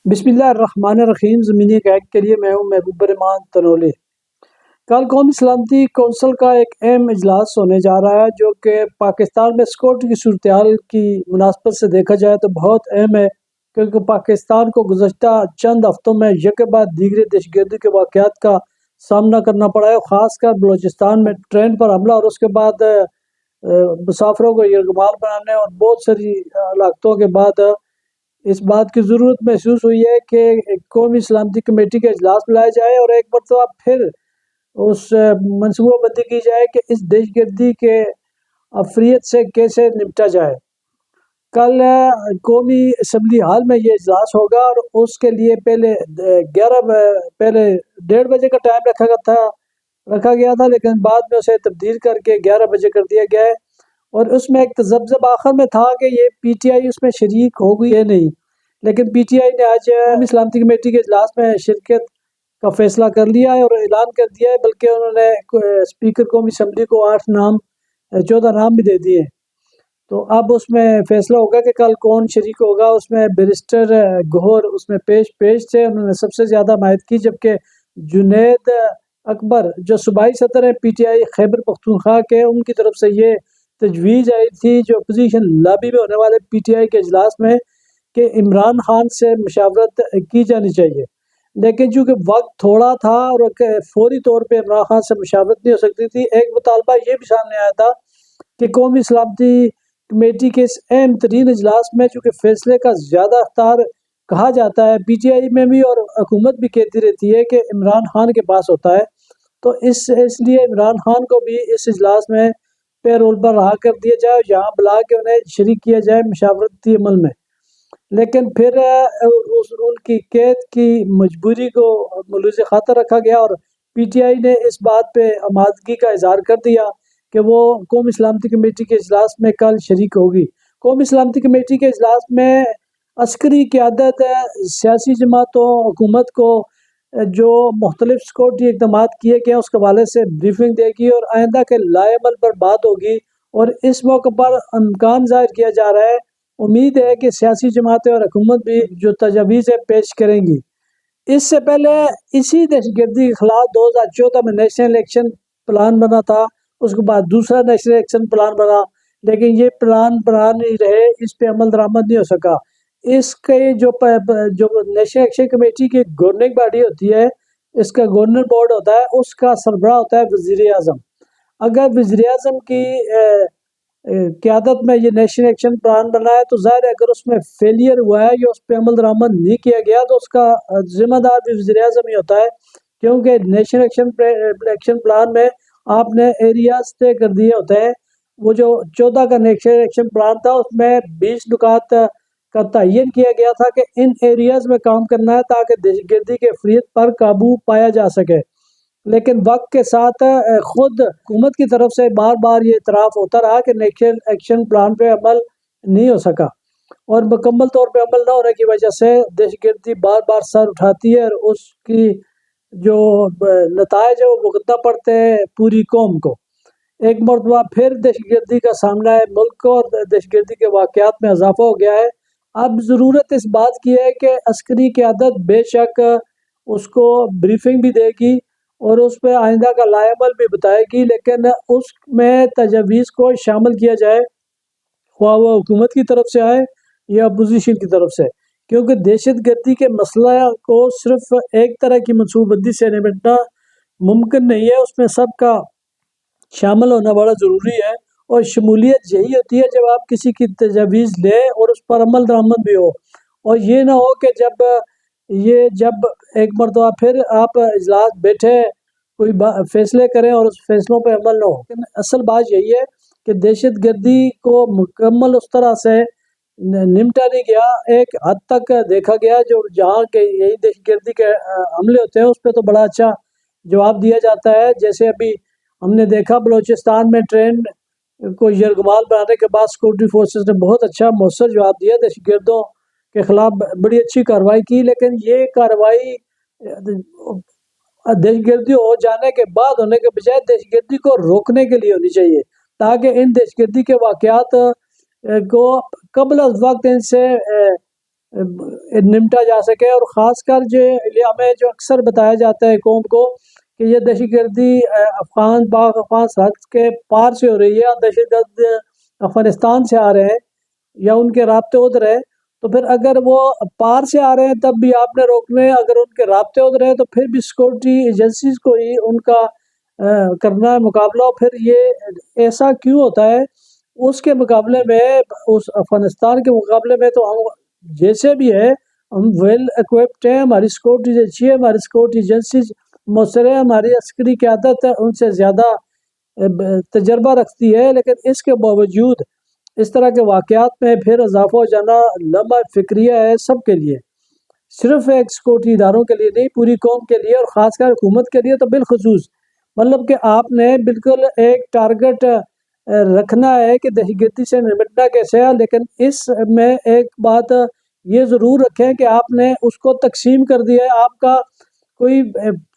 بسم اللہ الرحمن الرحیم۔ زمینی گائیڈ کے لیے میں ہوں محبوب الرحمان تنولی۔ کل قومی سلامتی کونسل کا ایک اہم اجلاس ہونے جا رہا ہے جو کہ پاکستان میں سیکورٹی کی صورتحال کی مناسبت سے دیکھا جائے تو بہت اہم ہے، کیونکہ پاکستان کو گزشتہ چند ہفتوں میں یکے بعد دیگر دہشت گردی کے واقعات کا سامنا کرنا پڑا ہے، خاص کر بلوچستان میں ٹرین پر حملہ اور اس کے بعد مسافروں کو یرغمال بنانے اور بہت ساری ہلاکتوں کے بعد اس بات کی ضرورت محسوس ہوئی ہے کہ ایک قومی سلامتی کمیٹی کا اجلاس بلایا جائے اور ایک مرتبہ پھر اس منصوبہ بندی کی جائے کہ اس دہشت گردی کے افریت سے کیسے نمٹا جائے۔ کل قومی اسمبلی ہال میں یہ اجلاس ہوگا اور اس کے لیے پہلے 1:30 بجے کا ٹائم رکھا گیا تھا، لیکن بعد میں اسے تبدیل کر کے 11 بجے کر دیا گیا ہے، اور اس میں ایک تذبذب آخر میں تھا کہ یہ پی ٹی آئی اس میں شریک ہوگی یا نہیں، لیکن پی ٹی آئی نے آج قومی سلامتی کمیٹی کے اجلاس میں شرکت کا فیصلہ کر لیا ہے اور اعلان کر دیا ہے، بلکہ انہوں نے اسپیکر قومی اسمبلی کو 14 نام بھی دے دیے ہیں۔ تو اب اس میں فیصلہ ہوگا کہ کل کون شریک ہوگا۔ اس میں بیرسٹر گوہر اس میں پیش تھے، انہوں نے سب سے زیادہ حمایت کی، جبکہ جنید اکبر جو صوبائی صدر ہیں P T I Khyber Pakhtunkhwa کے، ان کی طرف سے یہ تجویز آئی تھی جو اپوزیشن لابی میں ہونے والے پی ٹی آئی کے اجلاس میں کہ عمران خان سے مشاورت کی جانی چاہیے، لیکن چونکہ وقت تھوڑا تھا اور فوری طور پہ عمران خان سے مشاورت نہیں ہو سکتی تھی، ایک مطالبہ یہ بھی سامنے آیا تھا کہ قومی سلامتی کمیٹی کے اس اہم ترین اجلاس میں چونکہ فیصلے کا زیادہ اختیار کہا جاتا ہے پی ٹی آئی میں بھی اور حکومت بھی کہتی رہتی ہے کہ عمران خان کے پاس ہوتا ہے، تو اس لیے عمران خان کو بھی اس اجلاس میں پے رول پر رہا کر دیا جائے اور یہاں بلا کے انہیں شریک کیا جائے مشاورتی عمل میں۔ لیکن پھر ان کی قید کی مجبوری کو ملوث خاطر رکھا گیا اور پی ٹی آئی نے اس بات پہ آمادگی کا اظہار کر دیا کہ وہ قومی سلامتی کمیٹی کے اجلاس میں کل شریک ہوگی۔ قومی سلامتی کمیٹی کے اجلاس میں عسکری قیادت سیاسی جماعتوں حکومت کو جو مختلف سیکورٹی اقدامات کیے گئے ہیں اس کے حوالے سے بریفنگ دے گی اور آئندہ کے لائے عمل پر بات ہوگی، اور اس موقع پر امکان ظاہر کیا جا رہا ہے، امید ہے کہ سیاسی جماعتیں اور حکومت بھی جو تجاویزیں پیش کریں گی۔ اس سے پہلے اسی دہشت گردی کے خلاف 2014 میں نیشنل ایکشن پلان بنا تھا، اس کے بعد دوسرا نیشنل ایکشن پلان بنا، لیکن یہ پلان بنا نہیں رہے، اس پہ عمل درآمد نہیں ہو سکا۔ اس کے جو نیشنل ایکشن کمیٹی کی گورننگ باڈی ہوتی ہے، اس کا گورنر بورڈ ہوتا ہے، اس کا سربراہ ہوتا ہے وزیر اعظم۔ اگر وزیر اعظم کی قیادت میں یہ نیشنل ایکشن پلان بنا ہے تو ظاہر ہے اگر اس میں فیلئر ہوا ہے یا اس پہ عمل درآمد نہیں کیا گیا تو اس کا ذمہ دار بھی وزیر اعظم ہی ہوتا ہے، کیونکہ نیشنل ایکشن پلان میں آپ نے ایریاز طے کر دیے ہوتے ہیں۔ وہ جو 14 کا نیشنل ایکشن پلان تھا اس میں 20 نکات کا تعین کیا گیا تھا کہ ان ایریاز میں کام کرنا ہے تاکہ دہشت گردی کے فریت پر قابو پایا جا سکے، لیکن وقت کے ساتھ خود حکومت کی طرف سے بار بار یہ اعتراف ہوتا رہا کہ نیشنل ایکشن پلان پہ عمل نہیں ہو سکا، اور مکمل طور پہ عمل نہ ہونے کی وجہ سے دہشت گردی بار بار سر اٹھاتی ہے اور اس کی جو نتائج ہے وہ بھگتنا پڑتے ہیں پوری قوم کو۔ ایک مرتبہ پھر دہشت گردی کا سامنا ہے ملک کو اور دہشت گردی کے واقعات میں اضافہ ہو گیا ہے۔ اب ضرورت اس بات کی ہے کہ عسکری قیادت بے شک اس کو بریفنگ بھی دے گی اور اس پہ آئندہ کا لائے عمل بھی بتائے گی، لیکن اس میں تجاویز کو شامل کیا جائے، خواہ وہ حکومت کی طرف سے آئے یا اپوزیشن کی طرف سے، کیونکہ دہشت گردی کے مسئلہ کو صرف ایک طرح کی منصوبہ بندی سے نمٹنا ممکن نہیں ہے، اس میں سب کا شامل ہونا بڑا ضروری ہے، اور شمولیت یہی ہوتی ہے جب آپ کسی کی تجاویز لیں اور اس پر عمل درآمد بھی ہو، اور یہ نہ ہو کہ جب ایک مرتبہ پھر آپ اجلاس بیٹھے کوئی فیصلے کریں اور اس فیصلوں پہ عمل نہ ہو۔ لیکن اصل بات یہی ہے کہ دہشت گردی کو مکمل اس طرح سے نمٹا نہیں گیا، ایک حد تک دیکھا گیا، جو جہاں کے یہی دہشت گردی کے حملے ہوتے ہیں اس پہ تو بڑا اچھا جواب دیا جاتا ہے، جیسے ابھی ہم نے دیکھا بلوچستان میں ٹرین کو یرغمال بنانے کے بعد سیکورٹی فورسز نے بہت اچھا مؤثر جواب دیا، دہشت گردوں کے خلاف بڑی اچھی کارروائی کی، لیکن یہ کارروائی دہشت گردی ہو جانے کے بعد ہونے کے بجائے دہشت گردی کو روکنے کے لیے ہونی چاہیے، تاکہ ان دہشت گردی کے واقعات کو قبل از وقت ان سے نمٹا جا سکے، اور خاص کر جو ہمیں جو اکثر بتایا جاتا ہے قوم کو کہ یہ دہشت گردی افغان پاک افغان سرحد کے پار سے ہو رہی ہے، اور دہشت گرد افغانستان سے آ رہے ہیں یا ان کے رابطے ادھر ہے، تو پھر اگر وہ پار سے آ رہے ہیں تب بھی آپ نے روکنے، اگر ان کے رابطے ادھر ہیں تو پھر بھی سیکورٹی ایجنسیز کو ہی ان کا کرنا ہے مقابلہ۔ پھر یہ ایسا کیوں ہوتا ہے؟ اس کے مقابلے میں، اس افغانستان کے مقابلے میں تو ہم جیسے بھی ہے ہم ویل ایکوپڈ ہیں، ہماری سیکورٹی اچھی ہے، ہماری سیکورٹی ایجنسیز مؤثر ہے، ہماری عسکری قیادت ان سے زیادہ تجربہ رکھتی ہے، لیکن اس کے باوجود اس طرح کے واقعات میں پھر اضافہ ہو جانا لمبا فکریہ ہے سب کے لیے، صرف ایک سیکورٹی اداروں کے لیے نہیں، پوری قوم کے لیے، اور خاص کر حکومت کے لیے تو بالخصوص۔ مطلب کہ آپ نے بالکل ایک ٹارگٹ رکھنا ہے کہ دہشت گردی سے نمٹنا کیسے ہے، لیکن اس میں ایک بات یہ ضرور رکھیں کہ آپ نے اس کو تقسیم کر دیا ہے، آپ کا کوئی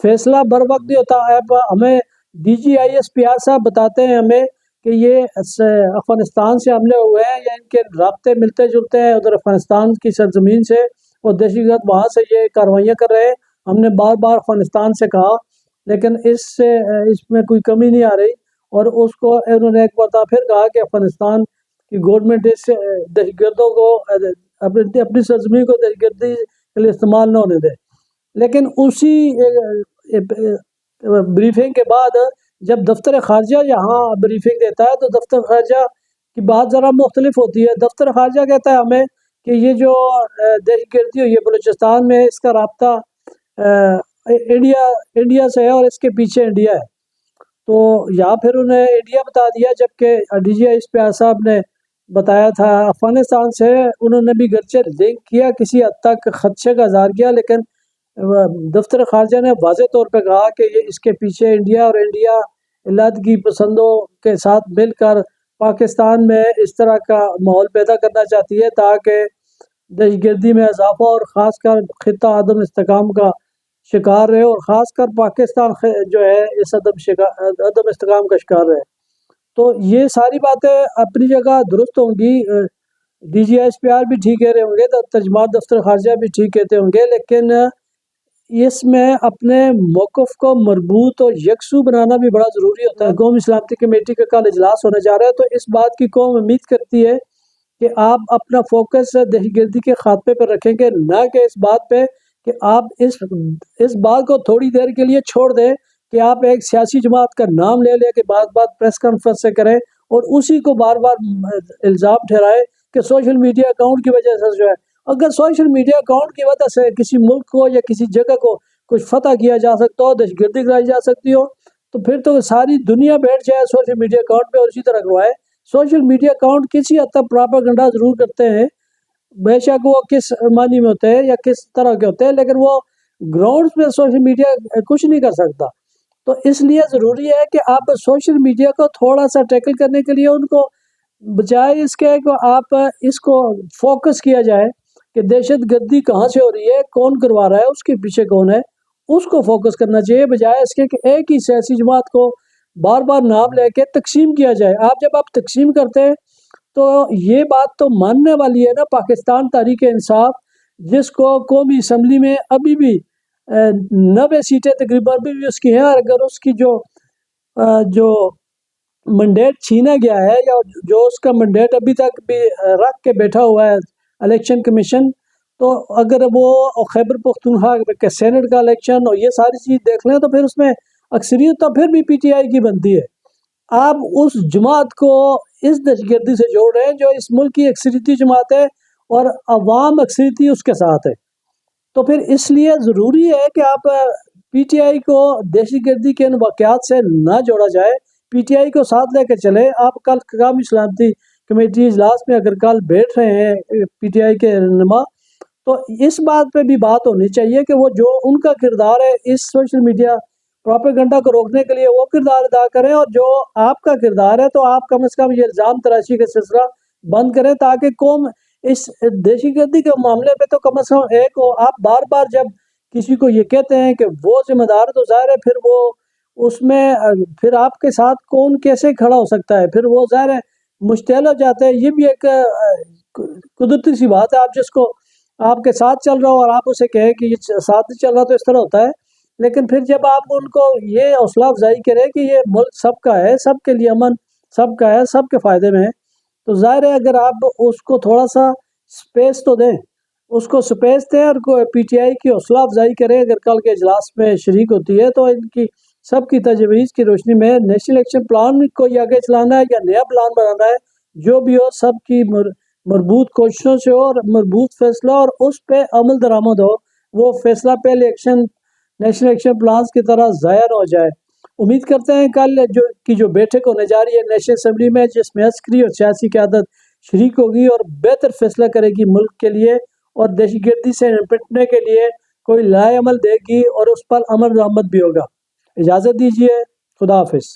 فیصلہ بر وقت نہیں ہوتا۔ آپ ہمیں D G I S P R صاحب بتاتے ہیں ہمیں کہ یہ افغانستان سے حملے ہوئے ہیں یا ان کے رابطے ملتے جلتے ہیں ادھر افغانستان کی سرزمین سے، اور دہشت گرد وہاں سے یہ کاروائیاں کر رہے ہیں۔ ہم نے بار بار افغانستان سے کہا، لیکن اس میں کوئی کمی نہیں آ رہی، اور اس کو انہوں نے ایک بار پھر کہا کہ افغانستان کی گورنمنٹ اس دہشت گردوں کو اپنی سرزمین کو دہشت گردی کے لیے استعمال نہ ہونے دے۔ لیکن اسی بریفنگ کے بعد جب دفتر خارجہ یہاں بریفنگ دیتا ہے تو دفتر خارجہ کی بات ذرا مختلف ہوتی ہے۔ دفتر خارجہ کہتا ہے ہمیں کہ یہ جو دہشت گردی ہوئی ہے بلوچستان میں، اس کا رابطہ انڈیا سے ہے اور اس کے پیچھے انڈیا ہے، تو یا پھر انہیں انڈیا بتا دیا، جبکہ D G S P R صاحب نے بتایا تھا افغانستان سے۔ انہوں نے بھی گرچہ لنک کیا، کسی حد تک خدشے کا اظہار کیا، لیکن دفتر خارجہ نے واضح طور پہ کہا کہ یہ اس کے پیچھے انڈیا، اور انڈیا علیحدگی پسندوں کے ساتھ مل کر پاکستان میں اس طرح کا ماحول پیدا کرنا چاہتی ہے تاکہ دہشت گردی میں اضافہ، اور خاص کر خطہ عدم استحکام کا شکار رہے، اور خاص کر پاکستان جو ہے اس عدم استحکام کا شکار رہے۔ تو یہ ساری باتیں اپنی جگہ درست ہوں گی، D G S P R بھی ٹھیک کہہ رہے ہوں گے، ترجمان دفتر خارجہ بھی ٹھیک کہتے ہوں گے، لیکن اس میں اپنے موقف کو مربوط اور یکسو بنانا بھی بڑا ضروری ہوتا ہے۔ قومی سلامتی کمیٹی کا کل اجلاس ہونے جا رہا ہے، تو اس بات کی قوم امید کرتی ہے کہ آپ اپنا فوکس دہشت گردی کے خاتمے پر رکھیں گے، نہ کہ اس بات پہ کہ آپ اس بات کو تھوڑی دیر کے لیے چھوڑ دیں کہ آپ ایک سیاسی جماعت کا نام لے لیں کہ بات پریس کانفرنس سے کریں، اور اسی کو بار بار الزام ٹھہرائے کہ سوشل میڈیا اکاؤنٹ کی وجہ سے جو ہے۔ اگر سوشل میڈیا اکاؤنٹ کی وجہ سے کسی ملک کو یا کسی جگہ کو کچھ فتح کیا جا سکتا ہو، دہشت گردی کرائی جا سکتی ہو، تو پھر تو ساری دنیا بیٹھ جائے سوشل میڈیا اکاؤنٹ پہ اور اسی طرح کروائے۔ سوشل میڈیا اکاؤنٹ کسی حد تک پراپاگنڈا ضرور کرتے ہیں، بے شک وہ کس معنی میں ہوتے ہیں یا کس طرح کے ہوتے ہیں، لیکن وہ گراؤنڈز پہ سوشل میڈیا کچھ نہیں کر سکتا۔ تو اس لیے ضروری ہے کہ آپ سوشل میڈیا کو تھوڑا سا ٹیکل کرنے کے لیے ان کو بجائے اس کے کہ آپ اس کو فوکس کیا جائے کہ دہشت گردی کہاں سے ہو رہی ہے، کون کروا رہا ہے، اس کے پیچھے کون ہے، اس کو فوکس کرنا چاہیے، بجائے اس کے کہ ایک ہی سیاسی جماعت کو بار بار نام لے کے تقسیم کیا جائے۔ جب آپ تقسیم کرتے ہیں تو یہ بات تو ماننے والی ہے نا، پاکستان تحریک انصاف جس کو قومی اسمبلی میں ابھی بھی 90 سیٹیں تقریباً ابھی بھی اس کی ہیں، اور اگر اس کی جو منڈیٹ چھینا گیا ہے یا جو اس کا منڈیٹ ابھی تک بھی رکھ کے بیٹھا ہوا ہے الیکشن کمیشن، تو اگر وہ خیبر پختونخوا کے سینٹ کا الیکشن اور یہ ساری چیز دیکھ لیں تو پھر اس میں اکثریت تو پھر بھی پی ٹی آئی کی بنتی ہے۔ آپ اس جماعت کو اس دہشت گردی سے جوڑ رہے ہیں جو اس ملک کی اکثریتی جماعت ہے اور عوام اکثریتی اس کے ساتھ ہے، تو پھر اس لیے ضروری ہے کہ آپ پی ٹی آئی کو دہشت گردی کے ان واقعات سے نہ جوڑا جائے، پی ٹی آئی کو ساتھ لے کے چلے۔ آپ کل قومی سلامتی کمیٹی اجلاس میں اگر کل بیٹھ رہے ہیں پی ٹی آئی کے رہنما، تو اس بات پہ بھی بات ہونی چاہیے کہ وہ جو ان کا کردار ہے اس سوشل میڈیا پروپیگنڈا کو روکنے کے لیے وہ کردار ادا کریں، اور جو آپ کا کردار ہے تو آپ کم از کم یہ الزام تراشی کا سلسلہ بند کریں تاکہ قوم اس دہشت گردی کے معاملے پہ تو کم از کم ایک ہو۔ آپ بار بار جب کسی کو یہ کہتے ہیں کہ وہ ذمہ دار ہے تو ظاہر ہے پھر وہ اس میں پھر آپ کے ساتھ کون کیسے کھڑا ہو سکتا ہے، پھر وہ ظاہر ہے مشتعل ہو جاتے ہیں۔ یہ بھی ایک قدرتی سی بات ہے، آپ جس کو آپ کے ساتھ چل رہا ہو اور آپ اسے کہیں کہ یہ ساتھ نہیں چل رہا تو اس طرح ہوتا ہے، لیکن پھر جب آپ ان کو یہ حوصلہ افزائی کریں کہ یہ ملک سب کا ہے، سب کے لیے امن سب کا ہے، سب کے فائدے میں ہے، تو ظاہر ہے اگر آپ اس کو تھوڑا سا سپیس تو دیں، اس کو سپیس دیں اور پی ٹی آئی کی حوصلہ افزائی کریں۔ اگر کل کے اجلاس میں شریک ہوتی ہے تو ان کی سب کی تجویز کی روشنی میں نیشنل ایکشن پلان کو آگے چلانا ہے یا نیا پلان بنانا ہے، جو بھی ہو سب کی مربوط کوششوں سے ہو اور مربوط فیصلہ اور اس پہ عمل درآمد ہو، وہ فیصلہ پہلے نیشنل ایکشن پلانز کی طرح ظاہر ہو جائے۔ امید کرتے ہیں کل جو بیٹھک ہونے جا رہی ہے نیشنل اسمبلی میں، جس میں عسکری اور سیاسی قیادت شریک ہوگی اور بہتر فیصلہ کرے گی ملک کے لیے اور دہشت گردی سے نپٹنے کے لیے کوئی لائے عمل دے گی اور اس پر عمل درآمد بھی ہوگا۔ اجازت دیجیے، خدا حافظ۔